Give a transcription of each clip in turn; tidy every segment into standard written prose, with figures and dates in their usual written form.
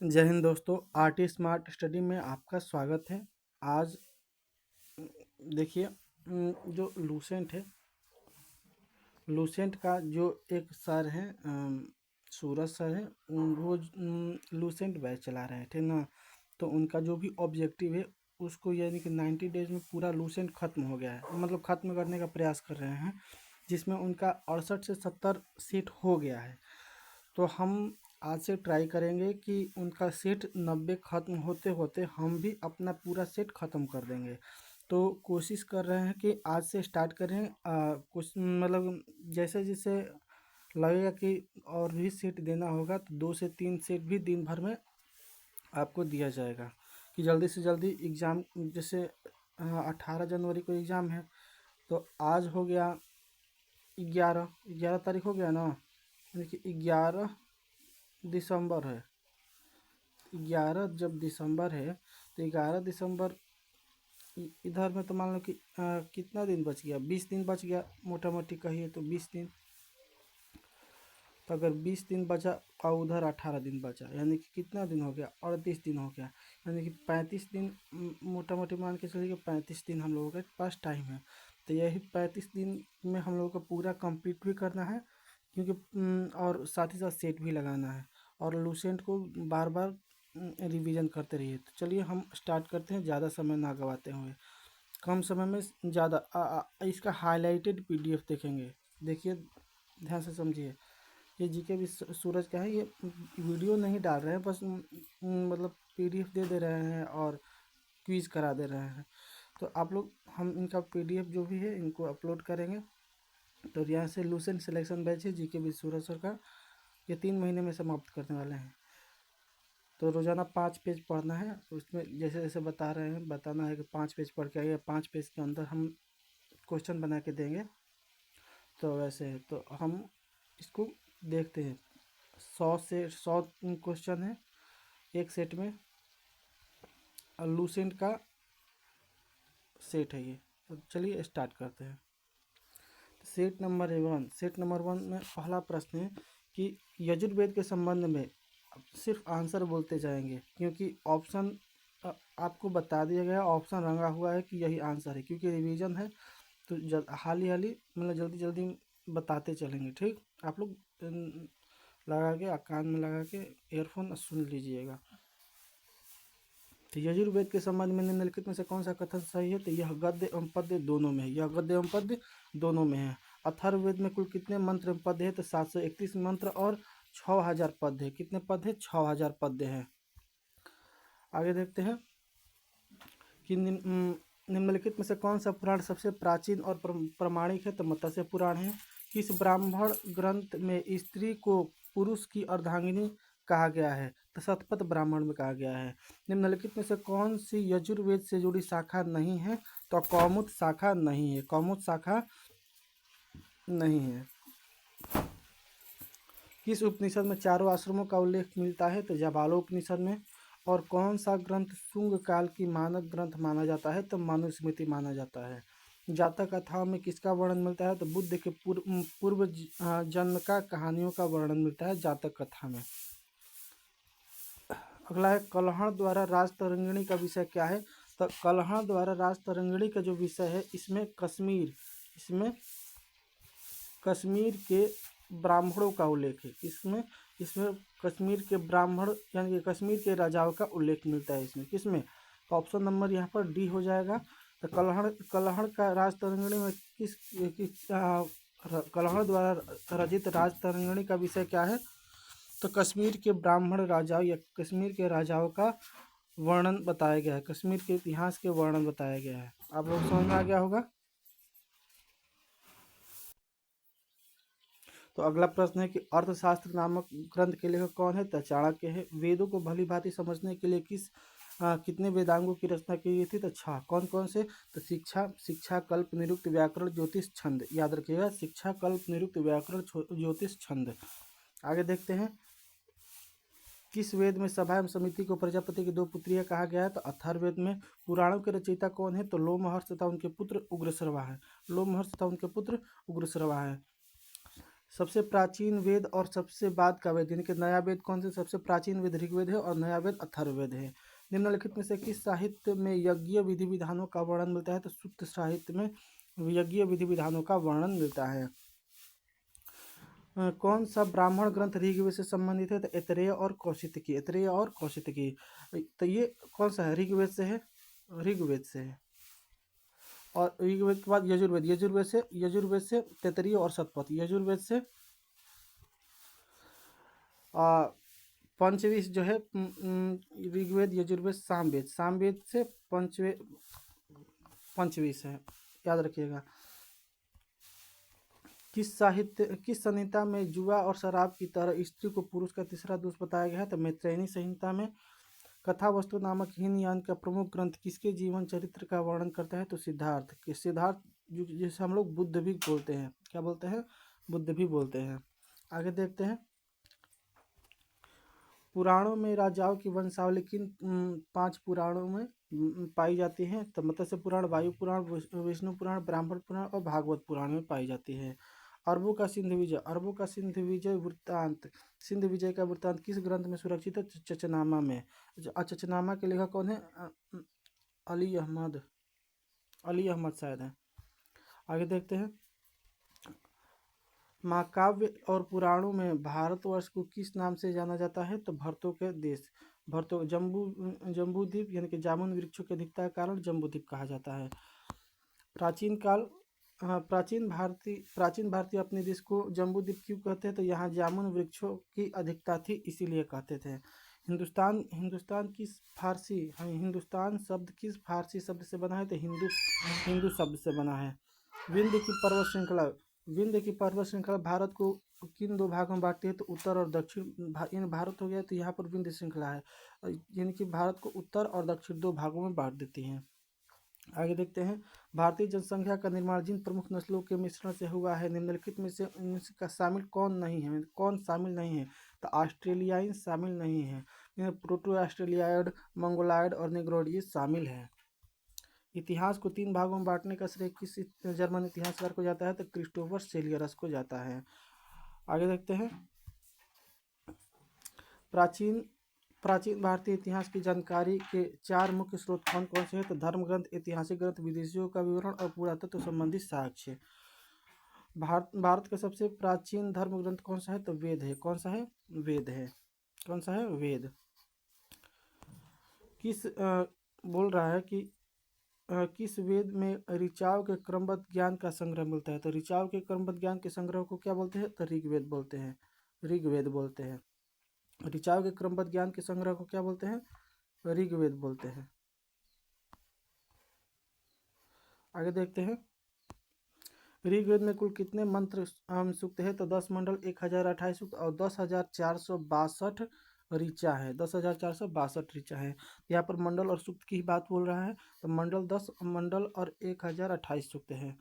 जय हिंद दोस्तों, art smart study में आपका स्वागत है। आज देखिए जो लूसेंट का जो एक सर है, सूरज सर है। वो लूसेंट बैच चला रहे हैं, ठीक ना। तो उनका जो भी ऑब्जेक्टिव है उसको, यानी कि 90 डेज में पूरा लूसेंट ख़त्म हो गया है, मतलब ख़त्म करने का प्रयास कर रहे हैं, जिसमें उनका 68 से 70 सीट हो गया है। तो हम आज से ट्राई करेंगे कि उनका सेट 90 ख़त्म होते होते हम भी अपना पूरा सेट ख़त्म कर देंगे। तो कोशिश कर रहे हैं कि आज से स्टार्ट करें। कुछ मतलब जैसे जैसे लगेगा कि और भी सेट देना होगा तो 2 से 3 सेट भी दिन भर में आपको दिया जाएगा, कि जल्दी से जल्दी एग्ज़ाम। जैसे 18 जनवरी को एग्ज़ाम है, तो आज हो गया 11 तारीख हो गया ना। देखिए 11 दिसंबर है। 11 जब दिसंबर है तो 11 दिसंबर इधर में तो मान लो कि कितना दिन बच गया, 20 दिन बच गया, मोटा मोटी कहिए तो 20 दिन। तो अगर 20 दिन बचा और उधर 18 दिन बचा, यानी कि कितना दिन हो गया, 38 दिन हो गया, यानी कि 35 दिन। मोटा मोटी मान के चलिए 35 दिन हम लोगों के पास टाइम है। तो यही 35 दिन में हम लोगों को पूरा कंप्लीट भी करना है, क्योंकि और साथ ही साथ सेट भी लगाना है, और लूसेंट को बार बार रिवीजन करते रहिए। तो चलिए हम स्टार्ट करते हैं, ज़्यादा समय ना गवाते हुए, कम समय में ज़्यादा। इसका हाईलाइटेड पीडीएफ देखेंगे। देखिए, ध्यान से समझिए। ये जीके भी सूरज का है। ये वीडियो नहीं डाल रहे हैं, बस मतलब पीडीएफ दे दे रहे हैं और क्विज करा दे रहे हैं। तो आप लोग, हम इनका पीडीएफ जो भी है इनको अपलोड करेंगे। तो यहाँ से लूसेंट सिलेक्शन बैच है जीके भी सूरज सर का, ये 3 महीने में समाप्त करने वाले हैं। तो रोज़ाना 5 पेज पढ़ना है। उसमें जैसे जैसे बता रहे हैं, बताना है कि 5 पेज पढ़ के आइए, 5 पेज के अंदर हम क्वेश्चन बना के देंगे। तो वैसे है, तो हम इसको देखते हैं। 100 क्वेश्चन है एक सेट में, और लूसेंट का सेट है ये। तो चलिए स्टार्ट करते हैं। सेट नंबर 1 में पहला प्रश्न है कि यजुर्वेद के संबंध में सिर्फ आंसर बोलते जाएंगे, क्योंकि ऑप्शन आपको बता दिया गया, ऑप्शन रंगा हुआ है कि यही आंसर है, क्योंकि रिवीजन है। तो हाली हाली मतलब जल्दी जल्दी बताते चलेंगे, ठीक। आप लोग लगा के कान में लगा के ईयरफोन सुन लीजिएगा। तो यजुर्वेद के संबंध में निम्नलिखित में से कौन सा कथन सही है? तो यह गद्य एवं पद्य दोनों में है, यह गद्य एवं पद्य दोनों में है। अथर्ववेद में कुल कितने मंत्र एवं पद्य है? तो 731 मंत्र और 6000 पद्य है। कितने पद्य है? 6000 पद्य है। आगे देखते हैं कि निम्नलिखित में से कौन सा पुराण सबसे प्राचीन और प्रमाणिक है? तो मत्स्य पुराण है। किस ब्राह्मण ग्रंथ में स्त्री को पुरुष की अर्धांगिनी कहा गया है? तो शतपथ ब्राह्मण में कहा गया है। निम्नलिखित में से कौन सी यजुर्वेद से जुड़ी शाखा नहीं है? तो कौमुद शाखा नहीं है, कौमुद शाखा नहीं है। किस उपनिषद में चारों आश्रमों का उल्लेख मिलता है? तो जाबालोपनिषद में। और कौन सा ग्रंथ शुंग काल की मानक ग्रंथ माना जाता है? तो मनुस्मृति माना जाता है। जातक कथाओं में किसका वर्णन मिलता है? तो बुद्ध के पूर्व जन्म का कहानियों का वर्णन मिलता है जातक कथा में। अगला है कल्हण द्वारा राजतरंगिणी का विषय क्या है? तो कल्हण द्वारा राजतरंगिणी का जो विषय है, इसमें कश्मीर के ब्राह्मणों का उल्लेख है। इसमें इसमें कश्मीर के ब्राह्मण यानी कि कश्मीर के राजाओं का उल्लेख मिलता है इसमें। किसमें? तो ऑप्शन नंबर यहाँ पर डी हो जाएगा। तो कल्हण का राजतरंगिणी में कल्हण द्वारा रचित राजतरंगिणी का विषय क्या है? तो कश्मीर के ब्राह्मण राजाओं या कश्मीर के राजाओं का वर्णन बताया गया है, कश्मीर के इतिहास के वर्णन बताया गया है। आप लोग समझ में आ गया होगा। तो अगला प्रश्न है कि अर्थशास्त्र नामक ग्रंथ के लेखक कौन है? तो चाणक्य है। वेदों को भली भांति समझने के लिए कितने वेदांगों की रचना की गई थी? तो 6। कौन कौन से? तो शिक्षा कल्प निरुक्त व्याकरण ज्योतिष छंद। याद रखिएगा, शिक्षा कल्प निरुक्त व्याकरण ज्योतिष छंद। आगे देखते हैं, किस वेद में सभा एवं समिति को प्रजापति की 2 पुत्रियां कहा गया है? तो अथर्ववेद में। पुराणों के रचयिता कौन है? तो लोमहर्ष तथा उनके पुत्र उग्रश्रवा है। लोमहर्ष तथा उनके पुत्र उग्रश्रवा है। सबसे प्राचीन वेद और सबसे बाद का वेद, यानी कि नया वेद कौन से? सबसे प्राचीन वेद ऋग्वेद है और नया वेद अथर्ववेद है। निम्नलिखित में से किस साहित्य में यज्ञ विधि विधानों का वर्णन मिलता है? तो सूक्त साहित्य में यज्ञ विधि विधानों का वर्णन मिलता है। कौन सा ब्राह्मण ग्रंथ ऋग्वेद से संबंधित है? तो ऐतरेय और कौशितकी, ऐतरेय और कौशितकी। तो ये कौन सा है? ऋग्वेद से है, ऋग्वेद से है। और ऋग्वेद के बाद यजुर्वेद, यजुर्वेद से तैतरीय और शतपथ। यजुर्वेद से पंचवीस जो है ऋग्वेद, यजुर्वेद, सामवेद, सामवेद से पंचवीस है, याद रखिएगा। किस संहिता में जुआ और शराब की तरह स्त्री को पुरुष का तीसरा दोष बताया गया है? तो मैत्रेयनी संहिता में। कथा वस्तु नामक हीनयान का प्रमुख ग्रंथ किसके जीवन चरित्र का वर्णन करता है? तो सिद्धार्थ के। सिद्धार्थ जिसे हम लोग बुद्ध भी बोलते हैं, क्या बोलते हैं? बुद्ध भी बोलते हैं। आगे देखते हैं। पुराणों में राजाओं की वंशावली किन 5 पुराणों में पाई जाती है? तो मत्स्य पुराण, वायु पुराण, विष्णु पुराण, ब्राह्मण पुराण और भागवत पुराण में पाई जाती है। अरबों का सिंधु विजय, अरबों का सिंधु विजय वृत्तांत, सिंधु विजय का वृत्तांत किस ग्रंथ में सुरक्षित है? चचनामा में। चचनामा के लेखक कौन है? अली अहमद, अली अहमद शायद है। आगे देखते हैं। महाकाव्य और पुराणों में भारतवर्ष को किस नाम से जाना जाता है? तो भरतों के देश, भरतों, जम्बूद्वीप, यानी कि जामुन वृक्षों की अधिकता के कारण जम्बूद्वीप कहा जाता है। प्राचीन काल, हाँ, प्राचीन भारतीय अपने देश को जम्बूद्वीप क्यों कहते हैं? तो यहाँ जामुन वृक्षों की अधिकता थी, इसीलिए कहते थे। हिंदुस्तान किस फारसी, हाँ, हिंदुस्तान शब्द किस फारसी शब्द से बना है? तो हिंदू शब्द से बना है। विंध्य की पर्वत श्रृंखला, विंध्य की पर्वत श्रृंखला भारत को किन 2 भागों में बांटती है? तो उत्तर और दक्षिण। इन भारत हो गया, तो यहाँ पर विंध्य श्रृंखला है, यानी कि भारत को उत्तर और दक्षिण 2 भागों में बांट देती हैं। आगे देखते हैं। भारतीय जनसंख्या का निर्माण जिन प्रमुख नस्लों के मिश्रण से हुआ है, निम्नलिखित में से इनका शामिल कौन नहीं है? कौन शामिल नहीं है? तो ऑस्ट्रेलियाई शामिल नहीं है। प्रोटो ऑस्ट्रेलियाइड, मंगोलायड और निग्रोइड ये शामिल है। इतिहास को 3 भागों में बांटने का श्रेय किस जर्मन इतिहासकार को जाता है? तो क्रिस्टोफर सेलियरस को जाता है। आगे देखते हैं। प्राचीन भारतीय इतिहास की जानकारी के 4 मुख्य स्रोत कौन कौन से हैं? तो धर्म ग्रंथ, ऐतिहासिक ग्रंथ, विदेशियों का विवरण और पुरातत्व संबंधी साक्ष्य। भारत का सबसे प्राचीन धर्म ग्रंथ कौन सा है? तो वेद है। कौन सा है? वेद है। कौन सा है? वेद। बोल रहा है कि किस वेद में ऋचाव के क्रमबद्ध ज्ञान का संग्रह मिलता है? तो ऋचाव के क्रमबद्ध ज्ञान के संग्रह को क्या बोलते हैं? तो ऋग्वेद बोलते हैं, ऋग्वेद बोलते हैं। ऋचाव के क्रमबद्ध ज्ञान के संग्रह को क्या बोलते हैं? ऋग्वेद बोलते हैं। आगे देखते हैं। ऋग्वेद में कुल कितने मंत्र सूक्त है? तो 10 मंडल, 1028 सूक्त और 10,462 ऋचा है। 10,462 ऋचा है। यहाँ पर मंडल और सूक्त की बात बोल रहा है, तो मंडल 10 मंडल और 1028 सूक्त है।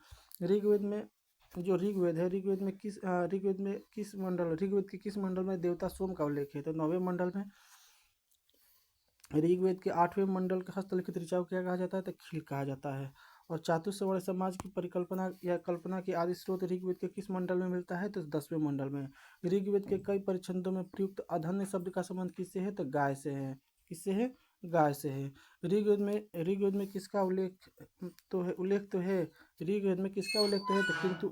ऋग्वेद में जो ऋग्वेद है, ऋग्वेद में किस मंडल में देवता सोम का उल्लेख है? तो 9वें मंडल में। ऋग्वेद के 8वें मंडल का हस्तलिखित ऋचा को क्या कहा जाता है? तो खील कहा जाता है। और चातुर्वर्ण समाज की परिकल्पना या कल्पना के आदि स्रोत ऋग्वेद के किस मंडल में मिलता है? तो 10वें मंडल में। ऋग्वेद के कई परिच्छेदों में प्रयुक्त अधन्य शब्द का संबंध किससे है? तो गाय से है। किससे है? गाय से है। ऋग्वेद में किसका उल्लेख तो है। ऋग्वेद में किसका उल्लेख तो है? तो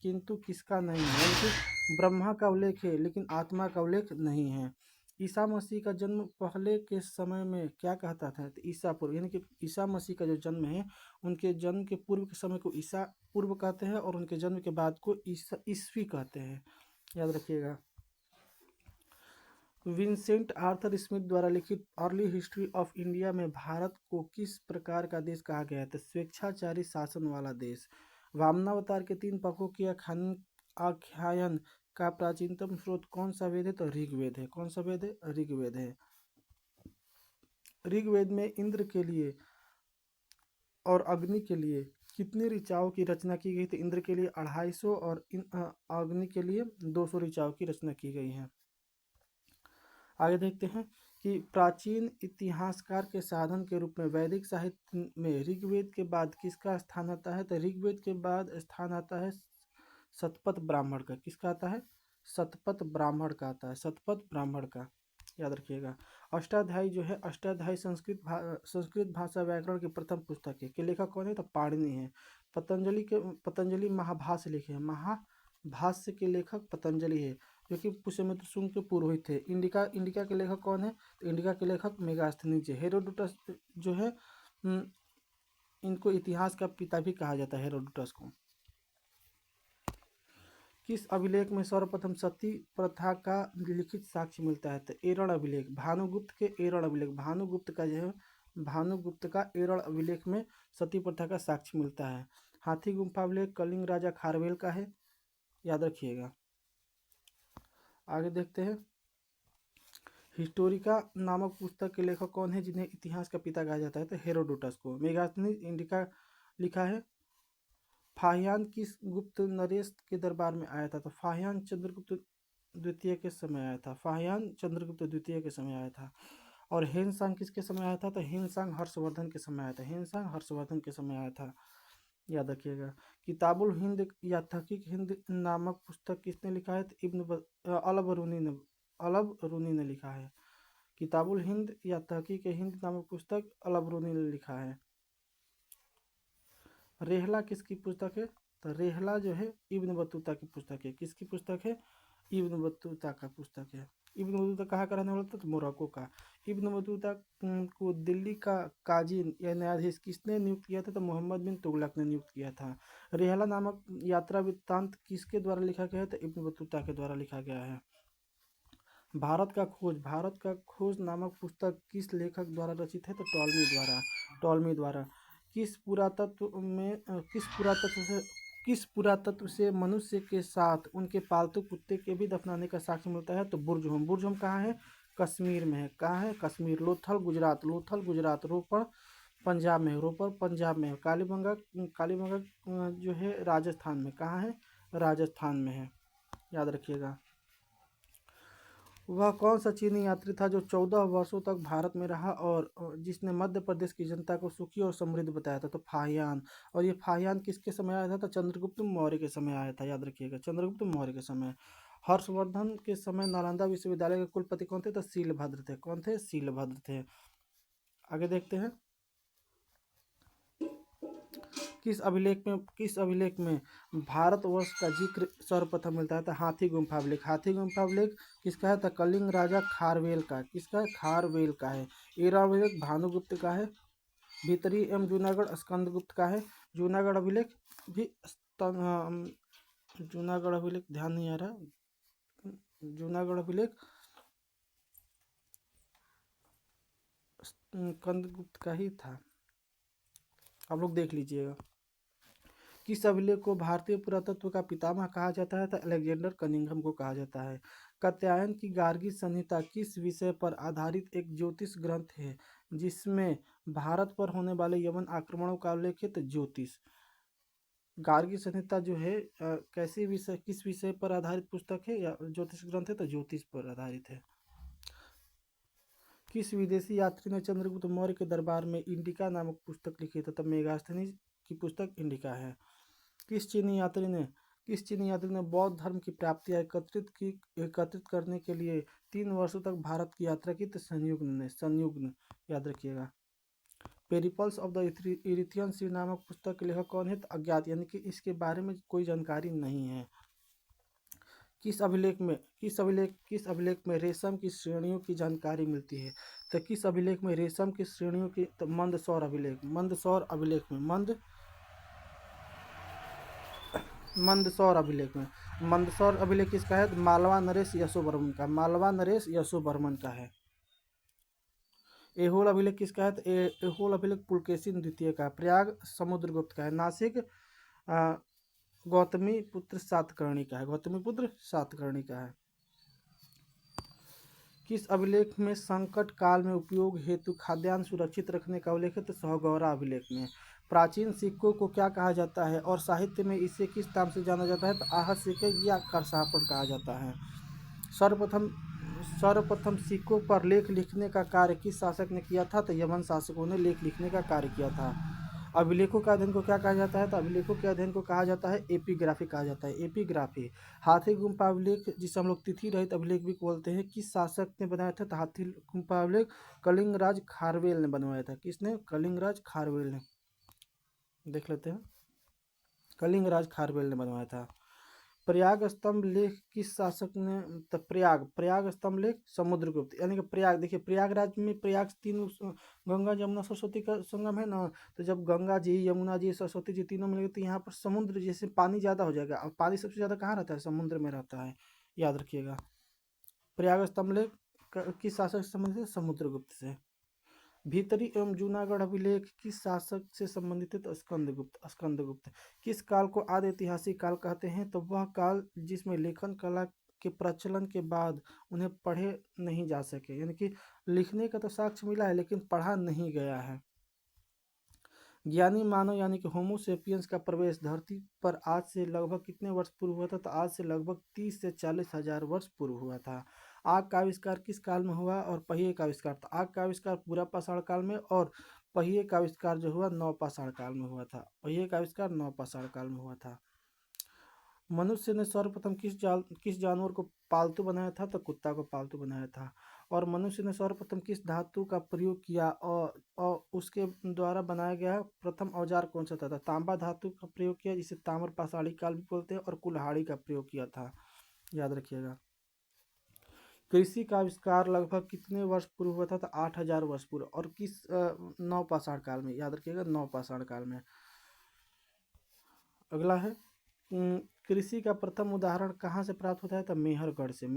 किंतु किसका नहीं है, यानी कि ब्रह्मा का उल्लेख है लेकिन आत्मा का उल्लेख नहीं है। ईसा मसीह का जन्म पहले के समय में क्या कहता था? तो ईसा पूर्व, यानी कि ईसा मसीह का जो जन्म है, उनके जन्म के पूर्व के समय को ईसा पूर्व कहते हैं और उनके जन्म के बाद को ईसवी कहते हैं, याद रखिएगा। विंसेंट आर्थर स्मिथ द्वारा लिखित अर्ली हिस्ट्री ऑफ इंडिया में भारत को किस प्रकार का देश कहा गया है? तो स्वेच्छाचारी शासन वाला देश। वामनावतार के 3 पक्षों की आख्यान का प्राचीनतम स्रोत कौन सा वेद है? तो ऋग्वेद है। कौन सा वेद है? ऋग्वेद है। ऋग्वेद में इंद्र के लिए और अग्नि के लिए कितने ऋचाओं की रचना की गई थी? इंद्र के लिए 250 और अग्नि के लिए 200 ऋचाओं की रचना की गई है। आगे देखते हैं कि प्राचीन इतिहासकार के साधन के रूप में वैदिक साहित्य में ऋग्वेद के बाद किसका स्थान आता है? तो ऋग्वेद के बाद स्थान आता है शतपथ ब्राह्मण का। किसका आता है? शतपथ ब्राह्मण का आता है, शतपथ ब्राह्मण का, याद रखिएगा। अष्टाध्यायी जो है, अष्टाध्यायी संस्कृत भाषा व्याकरण की प्रथम पुस्तक है। के लेखक कौन है? तो पाणिनि है। पतंजलि महाभाष्य लिखे हैं। महाभाष्य के लेखक पतंजलि है, जो कि पुष्यमित्र शुंग के पुरोहित थे। इंडिका के लेखक कौन है? तो इंडिका के लेखक मेगास्थनीज है। हेरोडोटस जो है, इनको इतिहास का पिता भी कहा जाता है, हेरोडोटस को। किस अभिलेख में सर्वप्रथम सती प्रथा का लिखित साक्ष्य मिलता है? तो एरण अभिलेख, भानुगुप्त के एरण अभिलेख, भानुगुप्त का जो है, भानुगुप्त का एरण अभिलेख में सती प्रथा का साक्ष्य मिलता है। हाथी गुम्फा अभिलेख कलिंग राजा खारवेल का है, याद रखिएगा। आगे देखते हैं। हिस्टोरिका नामक पुस्तक के लेखक कौन है, जिन्हें इतिहास का पिता कहा जाता है? तो हेरोडोटस को। मेगास्थनीज इंडिका लिखा है। फाहियान किस गुप्त नरेश के दरबार में आया था? तो फाहियान चंद्रगुप्त द्वितीय के समय आया था, फाहियान चंद्रगुप्त द्वितीय के समय आया था। और हेनसांग किसके समय आया था? तो हेनसांग हर्षवर्धन के समय आया था, हेनसांग हर्षवर्धन के समय आया था, याद रखिएगा। किताबुल हिंद या तहकीक हिंद नामक पुस्तक किसने लिखा है? तो अलबरूनी ने लिखा है। किताबुल हिंद या तहकीक हिंद नामक पुस्तक अलबरूनी ने लिखा है। रेहला किसकी पुस्तक है? तो रेहला जो है इब्न बतूता की पुस्तक है। किसकी पुस्तक है? इब्न बतूता का पुस्तक है। इब्न बतूता कहाँ का रहने वाला था? तो मोरक्को का। इब्न बतूता को दिल्ली का काजी या न्यायाधीश किसने नियुक्त किया था? तो मोहम्मद बिन तुगलक ने नियुक्त किया था। रेहला नामक यात्रा वृत्तांत किसके द्वारा लिखा गया है? तो इब्न बतूता के द्वारा लिखा गया है। भारत का खोज नामक पुस्तक किस लेखक द्वारा रचित है? तो टॉलमी द्वारा। किस पुरातत्व से मनुष्य के साथ उनके पालतू कुत्ते के भी दफनाने का साक्ष्य मिलता है? तो बुर्ज कहाँ है? कश्मीर में है। कहाँ है? कश्मीर। लोथल गुजरात। रोपड़ पंजाब में है। कालीबंगा जो है राजस्थान में। कहाँ है? राजस्थान में है, याद रखिएगा। वह कौन सा चीनी यात्री था जो 14 वर्षों तक भारत में रहा और जिसने मध्य प्रदेश की जनता को सुखी और समृद्ध बताया था? तो फाहियान। और ये फाहियान किसके समय आया था? तो चंद्रगुप्त मौर्य के समय आया था, याद रखिएगा, चंद्रगुप्त मौर्य के समय। हर्षवर्धन के समय नालंदा विश्वविद्यालय के कुलपति कौन थे? तो शीलभद्र थे। कौन थे? शीलभद्र थे। आगे देखते हैं। किस अभिलेख में भारतवर्ष का जिक्र सर्वप्रथम मिलता है? तो हाथी गुम्फा अभिलेख किसका है? तो कलिंग राजा खारवेल का। किसका है? खारवेल का है। एरा अभिलेख भानुगुप्त का है। भीतरी एवं जूनागढ़ स्कंदगुप्त का है। जूनागढ़ अभिलेख भी जूनागढ़ अभिलेख ध्यान नहीं आ रहा, जूनागढ़ अभिलेख स्कंदगुप्त का ही था, आप लोग देख लीजिएगा। किस अभिलेख को भारतीय पुरातत्व का पितामह कहा जाता है? तो अलेक्जेंडर कनिंघम को कहा जाता है। कात्यायन की गार्गी संहिता किस विषय पर आधारित एक ज्योतिष ग्रंथ है जिसमें भारत पर होने वाले यवन आक्रमणों का उल्लेख है? तो ज्योतिष। गार्गी संहिता जो है किस विषय पर आधारित पुस्तक है या ज्योतिष ग्रंथ है? तो ज्योतिष पर आधारित है। किस विदेशी यात्री ने चंद्रगुप्त मौर्य के दरबार में इंडिका नामक पुस्तक लिखी? तो मेगास्थनीज की पुस्तक इंडिका है। किस चीनी यात्री ने बौद्ध धर्म की प्राप्तियां एकत्रित करने के लिए 3 वर्षों तक भारत की यात्रा की? तो संयुग्न, याद रखिएगा। पेरिपल्स ऑफ द इरिथियन सी नामक पुस्तक के लेखक कौन है? तो अज्ञात, यानी कि इसके बारे में कोई जानकारी नहीं है। किस अभिलेख में रेशम की श्रेणियों की जानकारी मिलती है? तो किस अभिलेख में रेशम की श्रेणियों की? तो मंदसौर अभिलेख किसका है? मालवा नरेश यशोवर्मन का है। एहोल अभिलेख किसका है? तो एहोल अभिलेख पुलकेशिन द्वितीय का। प्रयाग समुद्रगुप्त का है। नासिक गौतमीपुत्र सातकर्णी का है। किस अभिलेख में संकट काल में उपयोग हेतु खाद्यान्न सुरक्षित रखने का उल्लेख है? तो सहगौरा अभिलेख में। प्राचीन सिक्कों को क्या कहा जाता है और साहित्य में इसे किस नाम से जाना जाता है? तो आहत सिक्के या करसापड़ कहा जाता है। सर्वप्रथम सिक्कों पर लेख लिखने का कार्य किस शासक ने किया था? तो यवन शासकों ने लेख लिखने का कार्य किया था। अभिलेखों के अध्ययन को क्या कहा जाता है? तो अभिलेखों के अध्ययन को कहा जाता है एपिग्राफी कहा जाता है। एपिग्राफी हाथी गुम्फा अभिलेख, जिसे हम लोग तिथि रहित अभिलेख भी बोलते हैं, किस शासक ने बनाया था? तो हाथी गुम्फा अभिलेख कलिंगराज खारवेल ने बनवाया था। किसने? कलिंगराज खारवेल ने। देख लेते हैं, कलिंगराज खारवेल ने बनवाया था। प्रयाग स्तंभ लेख किस शासक ने? तो प्रयाग स्तंभ लेख समुद्रगुप्त। यानी कि प्रयाग, देखिए प्रयागराज में, प्रयाग तीन गंगा जमुना सरस्वती का संगम है ना, तो जब गंगा जी, यमुना जी, सरस्वती जी तीनों मिलेंगे तो यहाँ पर समुद्र जैसे पानी ज़्यादा हो जाएगा, और पानी सबसे ज़्यादा कहाँ रहता है? समुद्र में रहता है, याद रखिएगा। प्रयाग स्तंभ लेख किस शासक से संबंधित है? समुद्रगुप्त से। भीतरी एवं जूनागढ़ अभिलेख किस शासक से संबंधित है? तो स्कंदगुप्त। किस काल को आदि ऐतिहासिक काल कहते हैं? तो वह काल जिसमें लेखन कला के प्रचलन के बाद उन्हें पढ़े नहीं जा सके, यानी कि लिखने का तो साक्ष्य मिला है लेकिन पढ़ा नहीं गया है। ज्ञानी मानव यानी कि होमो सेपियंस का प्रवेश धरती पर आज से लगभग कितने वर्ष पूर्व हुआ था? तो आज से लगभग 30 से 40 हजार वर्ष पूर्व हुआ था। आग का आविष्कार किस काल में हुआ? और पहिए का आविष्कार, तो आग का आविष्कार पूरा पाषाण काल में, और पहिए का आविष्कार जो हुआ नवपाषाण काल में हुआ था। पहिए का आविष्कार नवपाषाण काल में हुआ था। मनुष्य ने सर्वप्रथम किस जानवर को पालतू बनाया था? तो कुत्ता को पालतू बनाया था। और मनुष्य ने सर्वप्रथम किस धातु का प्रयोग किया और उसके द्वारा बनाया गया प्रथम औजार कौन सा था? तो तांबा धातु का प्रयोग किया, जिसे ताम्र पाषाणी काल भी बोलते हैं, और कुल्हाड़ी का प्रयोग किया था, याद रखिएगा। कृषि का आविष्कार लगभग कितने वर्ष पूर्व हुआ था? तो 8000 वर्ष पूर्व। और किस नवपाषाण काल में, याद रखिएगा, नवपाषाण काल में। अगला है कृषि का प्रथम उदाहरण कहाँ से प्राप्त होता है? तो मेहरगढ़ से।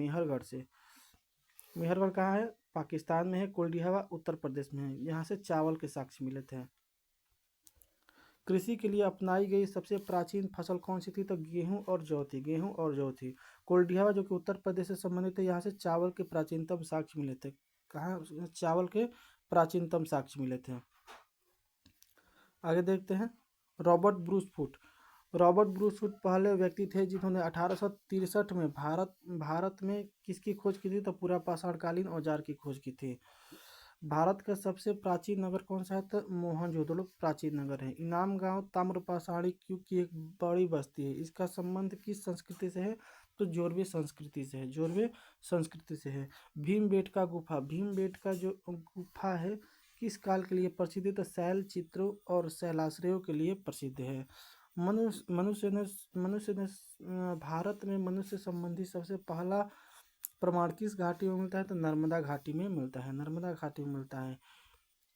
मेहरगढ़ कहाँ है? पाकिस्तान में है। कोल्डिहावा उत्तर प्रदेश में है। यहाँ से चावल के साक्ष्य मिले थे। कृषि के लिए अपनाई गई सबसे प्राचीन फसल कौन सी थी? तो गेहूं और जौ थी। कोल्डिहावा जो कि उत्तर प्रदेश से संबंधित है, यहाँ से चावल के प्राचीनतम साक्ष्य मिले थे। कहाँ? चावल के प्राचीनतम साक्ष्य मिले थे। आगे देखते हैं, रॉबर्ट ब्रूसफुट पहले व्यक्ति थे जिन्होंने 1863 में भारत में किसकी खोज की थी? तो पूरा पाषाणकालीन औजार की खोज की थी। भारत का सबसे प्राचीन नगर कौन सा है? तो मोहनजोदड़ो प्राचीन नगर है। इनाम गांव ताम्रपाषाणी युग की एक बड़ी बस्ती है। इसका संबंध किस संस्कृति से है? तो जोरवे संस्कृति से है। भीमबेटका जो गुफा है किस काल के लिए प्रसिद्ध है? तो शैल चित्रों और शैलाश्रयों के लिए प्रसिद्ध है। मनुष्य ने भारत में मनुष्य संबंधी सबसे पहला प्रमाण किस घाटी में मिलता है? तो नर्मदा घाटी में मिलता है।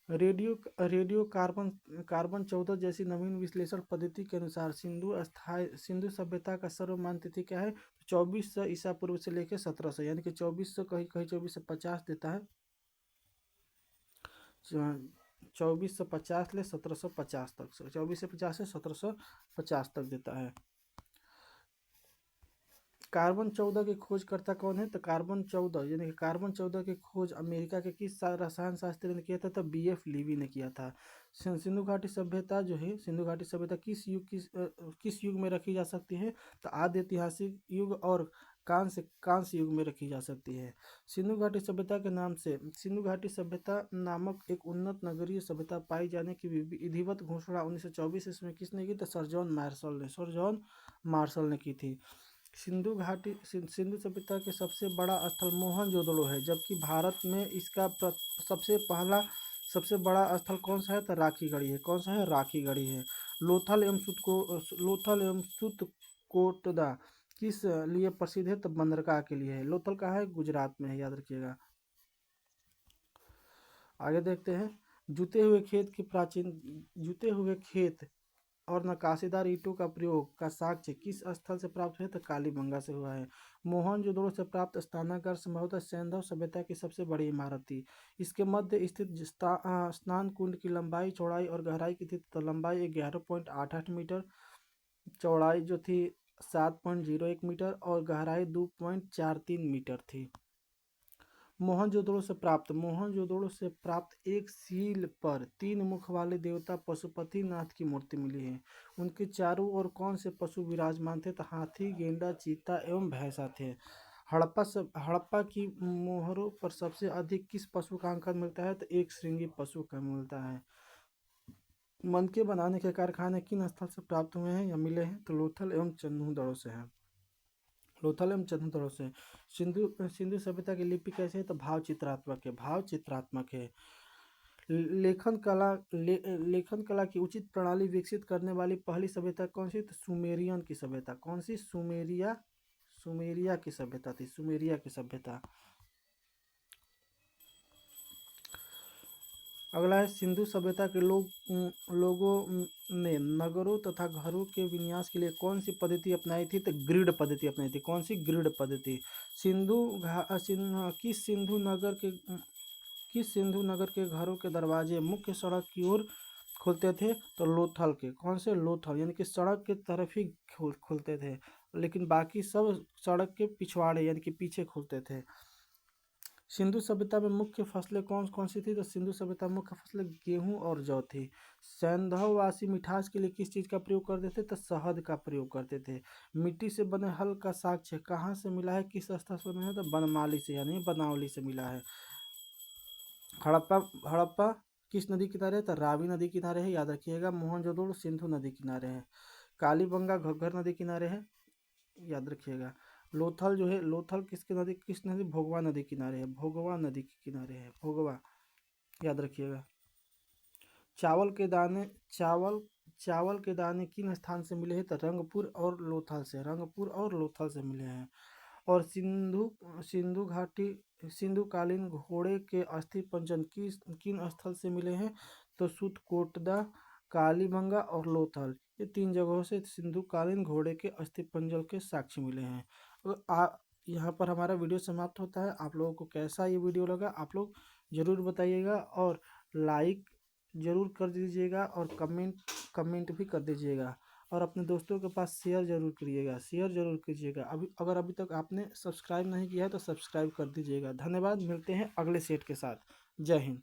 रेडियो कार्बन 14 जैसी नवीन विश्लेषण पद्धति के अनुसार सिंधु सभ्यता का सर्वमान्य तिथि क्या है? 2400 ईसा पूर्व से लेकर 1700, यानी कि 2400, कहीं कहीं 2450 देता है। 2450 ले 1750 तक, 2450 से 1750 तक देता है। कार्बन 14 के खोजकर्ता कौन है? तो कार्बन 14 यानी कि कार्बन 14 की खोज अमेरिका के किस रसायन शास्त्री ने किया था? तो BF लीवी ने किया था। सिंधु घाटी सभ्यता जो है, सिंधु घाटी सभ्यता किस युग में रखी जा सकती है? तो आद्य ऐतिहासिक युग और कांस्य युग में रखी जा सकती है। सिंधु घाटी सभ्यता के नाम से सिंधु घाटी सभ्यता नामक एक उन्नत नगरीय सभ्यता पाई जाने की विधिवत घोषणा 1924 ईस्वी में किसने की? तो सर जॉन मार्शल ने की थी। सिंधु सभ्यता के सबसे बड़ा स्थल मोहनजोदड़ो है, जबकि भारत में इसका सबसे बड़ा स्थल कौन सा है? तो राखीगढ़ी है। कौन सा है? राखीगढ़ी है। लोथल एवं सुतकोटदा किस लिए प्रसिद्ध है? तो बंदरगाह के लिए है। लोथल कहाँ है? गुजरात में है, याद रखिएगा। आगे देखते हैं, जूते हुए खेत और नक्काशीदार ईंटों का प्रयोग का साक्ष्य किस स्थल से प्राप्त हुआ है? तो कालीबंगा से हुआ है। मोहनजोदड़ो से प्राप्त स्नानागार संभवतः सैंधव सभ्यता की सबसे बड़ी इमारत थी। इसके मध्य स्थित स्नान कुंड की लंबाई, चौड़ाई और गहराई की थी? तो लंबाई 11.88 मीटर, चौड़ाई जो थी 7.01 मीटर, और गहराई 2.43 मीटर थी। मोहनजोदड़ो से प्राप्त एक सील पर 3 मुख वाले देवता पशुपतिनाथ की मूर्ति मिली है। उनके चारों ओर कौन से पशु विराजमान थे? तो हाथी, गेंडा, चीता एवं भैंसा थे। हड़प्पा की मोहरों पर सबसे अधिक किस पशु का अंकन मिलता है? तो एक श्रृंगी पशु का मिलता है। मन के बनाने के कारखाने किन स्थल से प्राप्त हुए हैं या मिले हैं? तो लोथल एवं चंदूदड़ों से हैं। लोथल एवं चंदूदड़ों से। सिंधु सिंधु सभ्यता की लिपि कैसे है? तो भाव चित्रात्मक है, भाव चित्रात्मक है। लेखन कला की उचित प्रणाली विकसित करने वाली पहली सभ्यता कौन सी? तो सुमेरियन की सभ्यता। कौन सी? सुमेरिया की सभ्यता थी, सुमेरिया की सभ्यता। अगला है सिंधु सभ्यता के लोगों ने नगरों तथा घरों के विन्यास के लिए कौन सी पद्धति अपनाई थी? तो ग्रिड पद्धति अपनाई थी। कौन सी? ग्रिड पद्धति। किस सिंधु नगर के घरों के दरवाजे मुख्य सड़क की ओर खुलते थे? तो लोथल के। कौन से? लोथल, यानी कि सड़क के तरफ ही खुलते थे, लेकिन बाकी सब सड़क के पिछवाड़े यानी कि पीछे खुलते थे। सिंधु सभ्यता में मुख्य फसलें कौन कौन सी थी? तो सिंधु सभ्यता में मुख्य फसलें गेहूं और जौ थी। सैंधववासी मिठास के लिए किस चीज़ का प्रयोग करते थे? तो शहद का प्रयोग करते थे। मिट्टी से बने हल का साक्ष्य कहाँ से मिला है? किस स्थल से मिला है? तो बनमाली से यानी बनावली से मिला है। हड़प्पा किस नदी किनारे है? तो रावी नदी किनारे है, याद रखिएगा। मोहनजोदड़ो सिंधु नदी किनारे है। कालीबंगा घग्गर नदी किनारे है, याद रखिएगा। लोथल जो है, लोथल किस नदी? भोगवा नदी किनारे है, भोगवा नदी के किनारे है, भोगवा, याद रखिएगा। चावल के दाने चावल चावल के दाने किन स्थान से मिले हैं? तो रंगपुर और लोथल से, रंगपुर और लोथल से मिले हैं। और सिंधु घाटी सिंधुकालीन घोड़े के अस्थि पंजर किन स्थल से मिले हैं? तो सुतकोटदा, कालीबंगा और लोथल, ये 3 जगहों से सिंधुकालीन घोड़े के अस्थि पंजर के साक्ष्य मिले हैं। यहाँ पर हमारा वीडियो समाप्त होता है। आप लोगों को कैसा ये वीडियो लगा आप लोग ज़रूर बताइएगा, और लाइक ज़रूर कर दीजिएगा, और कमेंट भी कर दीजिएगा, और अपने दोस्तों के पास शेयर जरूर कीजिएगा। अभी तक आपने सब्सक्राइब नहीं किया है तो सब्सक्राइब कर दीजिएगा। धन्यवाद। मिलते हैं अगले सेट के साथ। जय हिंद।